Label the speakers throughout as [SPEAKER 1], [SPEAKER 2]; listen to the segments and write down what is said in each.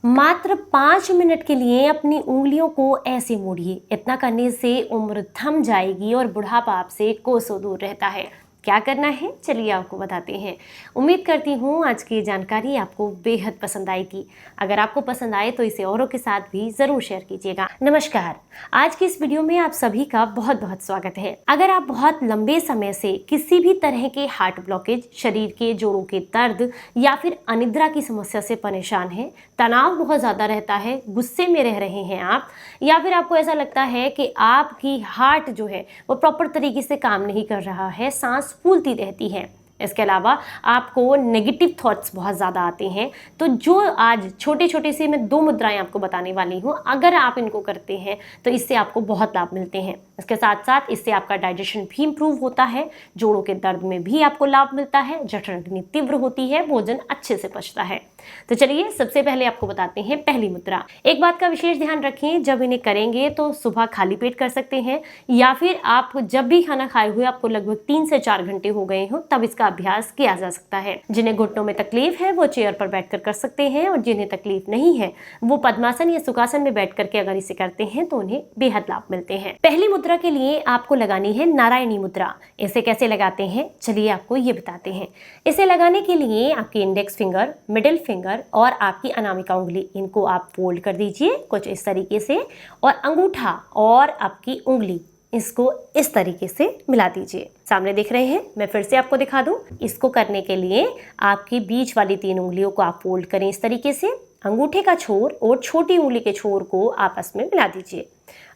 [SPEAKER 1] मात्र 5 मिनट के लिए अपनी उंगलियों को ऐसे मोड़िए। इतना करने से उम्र थम जाएगी और बुढ़ापा आपसे कोसों दूर रहता है। क्या करना है, चलिए आपको बताते हैं। उम्मीद करती हूँ आज की जानकारी आपको बेहद पसंद आएगी। अगर आपको पसंद आए तो इसे औरों के साथ भी जरूर शेयर कीजिएगा। नमस्कार, आज की इस वीडियो में आप सभी का बहुत बहुत स्वागत है। अगर आप बहुत लंबे समय से किसी भी तरह के हार्ट ब्लॉकेज, शरीर के जोड़ों के दर्द या फिर अनिद्रा की समस्या से परेशान हैं, तनाव बहुत ज़्यादा रहता है, गुस्से में रह रहे हैं आप, या फिर आपको ऐसा लगता है कि आपकी हार्ट जो है वो प्रॉपर तरीके से काम नहीं कर रहा है, सांस फूलती रहती है, इसके अलावा आपको नेगेटिव थॉट्स बहुत ज़्यादा आते हैं, तो जो आज छोटे छोटे से मैं 2 मुद्राएं आपको बताने वाली हूँ, अगर आप इनको करते हैं तो इससे आपको बहुत लाभ मिलते हैं। इसके साथ साथ इससे आपका डाइजेशन भी इंप्रूव होता है, जोड़ों के दर्द में भी आपको लाभ मिलता है, जठराग्नि तीव्र होती है, भोजन अच्छे से पचता है। तो चलिए सबसे पहले आपको बताते हैं पहली मुद्रा। एक बात का विशेष ध्यान रखें, जब इन्हें करेंगे तो सुबह खाली पेट कर सकते हैं, या फिर आप जब भी खाना खाए हुए आपको लगभग 3 से 4 घंटे हो गए हो तब इसका अभ्यास किया जा सकता है। जिन्हें घुटनों में तकलीफ है वो चेयर पर बैठकर कर सकते हैं, और जिन्हें तकलीफ नहीं है वो पद्मासन या सुखासन में बैठ करके अगर इसे करते हैं तो उन्हें बेहद लाभ मिलते हैं। पहली मुद्रा के लिए आपको लगानी है नारायणी मुद्रा। इसे कैसे लगाते हैं, चलिए आपको ये बताते हैं। इसे लगाने के लिए आपकी इंडेक्स फिंगर, मिडिल फिंगर और आपकी अनामिका उंगली, इनको आप फोल्ड कर दीजिए कुछ इस तरीके से, और अंगूठा और आपकी उंगली इसको इस तरीके से मिला दीजिए। सामने देख रहे हैं, मैं फिर से आपको दिखा दूं। इसको करने के लिए आपकी बीच वाली 3 उंगलियों को आप फोल्ड करें इस तरीके से, अंगूठे का छोर और छोटी उंगली के छोर को आपस में मिला दीजिए।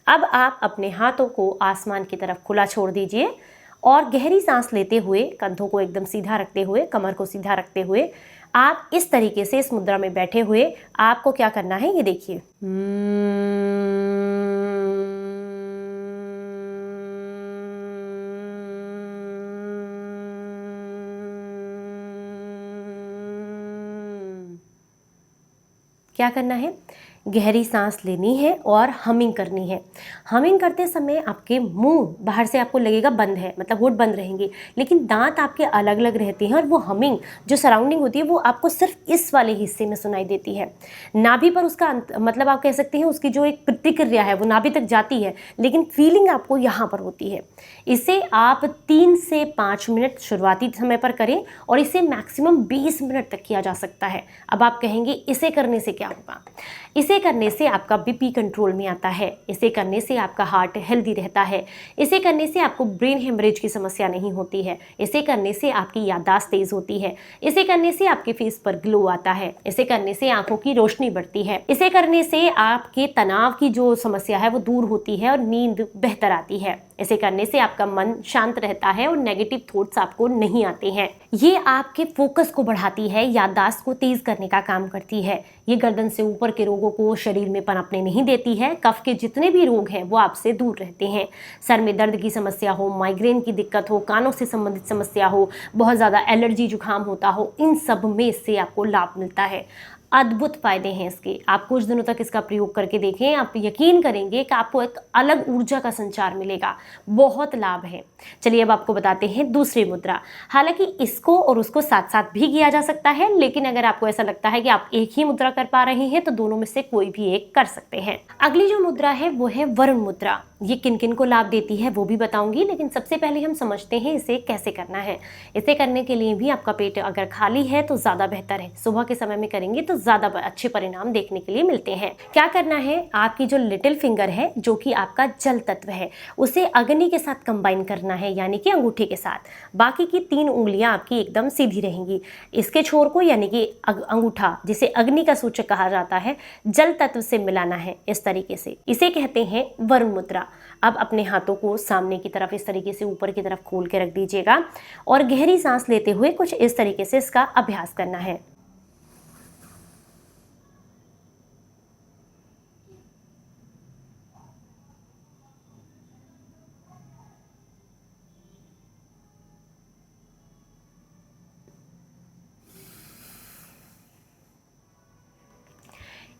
[SPEAKER 1] अब आप अपने हाथों को आसमान की तरफ खुला छोड़ दीजिए और गहरी सांस लेते हुए, कंधों को एकदम सीधा रखते हुए, कमर को सीधा रखते हुए आप इस तरीके से इस मुद्रा में बैठे हुए आपको क्या करना है, ये देखिए। क्या करना है, गहरी सांस लेनी है और हमिंग करनी है। हमिंग करते समय आपके मुंह बाहर से आपको लगेगा बंद है, मतलब होठ बंद रहेंगे, लेकिन दांत आपके अलग अलग रहते हैं, और वो हमिंग जो सराउंडिंग होती है वो आपको सिर्फ इस वाले हिस्से में सुनाई देती है। नाभि पर उसका मतलब आप कह सकते हैं उसकी जो एक प्रतिक्रिया है वो नाभि तक जाती है, लेकिन फीलिंग आपको यहाँ पर होती है। इसे आप 3 से 5 मिनट शुरुआती समय पर करें, और इसे मैक्सिमम 20 मिनट तक किया जा सकता है। अब आप कहेंगे इसे करने से क्या होगा? इसे करने से आपका बीपी कंट्रोल में आता है, इसे करने से आपका हार्ट हेल्दी रहता है, इसे करने से आपको ब्रेन हेमरेज की समस्या नहीं होती है, इसे करने से आपकी याददाश्त तेज होती है, इसे करने से आपके फेस पर ग्लो आता है, इसे करने से आंखों की रोशनी बढ़ती है, इसे करने से आपके तनाव की जो समस्या है वो दूर होती है और नींद बेहतर आती है, इसे करने से आपका मन शांत रहता है और नेगेटिव थॉट्स आपको नहीं आते हैं। ये आपके फोकस को बढ़ाती है, याददाश्त को तेज करने का काम करती है। ये गर्दन से ऊपर के रोगों को शरीर में पनपने नहीं देती है। कफ के जितने भी रोग हैं वो आपसे दूर रहते हैं। सर में दर्द की समस्या हो, माइग्रेन की दिक्कत हो, कानों से संबंधित समस्या हो, बहुत ज़्यादा एलर्जी जुकाम होता हो, इन सब में इससे आपको लाभ मिलता है। अद्भुत फायदे हैं इसके। आप कुछ दिनों तक इसका प्रयोग करके देखें, आप यकीन करेंगे कि आपको एक अलग ऊर्जा का संचार मिलेगा। बहुत लाभ है। चलिए अब आपको बताते हैं दूसरी मुद्रा। हालांकि इसको और उसको साथ साथ भी किया जा सकता है, लेकिन अगर आपको ऐसा लगता है कि आप एक ही मुद्रा कर पा रहे हैं तो दोनों में से कोई भी एक कर सकते हैं। अगली जो मुद्रा है वो है वरुण मुद्रा। ये किन किन को लाभ देती है वो भी बताऊंगी, लेकिन सबसे पहले हम समझते हैं इसे कैसे करना है। इसे करने के लिए भी आपका पेट अगर खाली है तो ज्यादा बेहतर है। सुबह के समय में करेंगे तो ज्यादा अच्छे परिणाम देखने के लिए मिलते हैं। क्या करना है, आपकी जो लिटिल फिंगर है जो कि आपका जल तत्व है, उसे अग्नि के साथ कंबाइन करना है, यानी कि अंगूठे के साथ। बाकी की 3 उंगलियां आपकी एकदम सीधी रहेंगी। इसके छोर को यानी कि अंगूठा, जिसे अग्नि का सूचक कहा जाता है, जल तत्व से मिलाना है इस तरीके से। इसे कहते हैं वरुण मुद्रा। अब अपने हाथों को सामने की तरफ इस तरीके से ऊपर की तरफ खोल के रख दीजिएगा, और गहरी सांस लेते हुए कुछ इस तरीके से इसका अभ्यास करना है।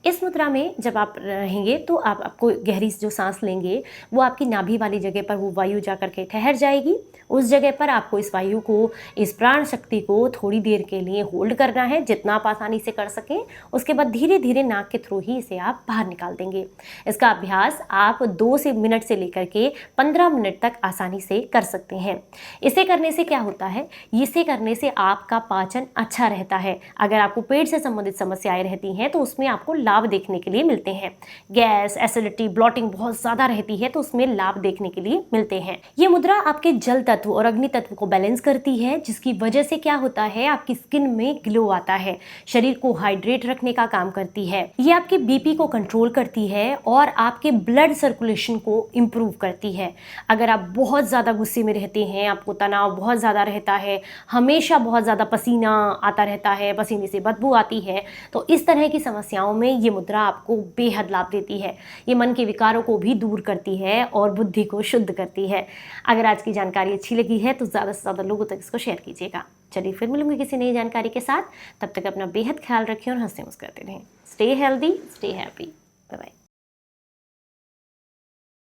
[SPEAKER 1] इस मुद्रा में जब आप रहेंगे तो आपको गहरी जो सांस लेंगे वो आपकी नाभि वाली जगह पर वो वायु जा कर के ठहर जाएगी। उस जगह पर आपको इस वायु को, इस प्राण शक्ति को थोड़ी देर के लिए होल्ड करना है, जितना आप आसानी से कर सकें। उसके बाद धीरे धीरे नाक के थ्रू ही इसे आप बाहर निकाल देंगे। इसका अभ्यास आप 2 मिनट से लेकर के 15 मिनट तक आसानी से कर सकते हैं। इसे करने से क्या होता है, इसे करने से आपका पाचन अच्छा रहता है। अगर आपको पेट से संबंधित समस्याएं रहती हैं तो उसमें आपको लाभ देखने के लिए मिलते हैं। गैस, एसिडिटी, ब्लॉटिंग बहुत ज़्यादा रहती है तो उसमें लाभ देखने के लिए मिलते हैं। ये मुद्रा आपके जल तत्व और अग्नि तत्व को बैलेंस करती है, जिसकी वजह से क्या होता है, आपकी स्किन में ग्लो आता है, शरीर को हाइड्रेट रखने का काम करती है। ये आपके बीपी को कंट्रोल करती है और आपके ब्लड सर्कुलेशन को इंप्रूव करती है। अगर आप बहुत ज़्यादा गुस्से में रहते हैं, आपको तनाव बहुत ज़्यादा रहता है, हमेशा बहुत ज़्यादा पसीना आता रहता है, पसीने से बदबू आती है, तो इस तरह की समस्याओं में ये मुद्रा आपको बेहद लाभ देती है। ये मन के विकारों को भी दूर करती है और बुद्धि को शुद्ध करती है। अगर आज की जानकारी अच्छी लगी है तो ज़्यादा से ज़्यादा लोगों तक इसको शेयर कीजिएगा। चलिए फिर मिलूंगी किसी नई जानकारी के साथ। तब तक अपना बेहद ख्याल रखिए और हंसते मुस्कुराते रहें। Stay healthy, stay happy.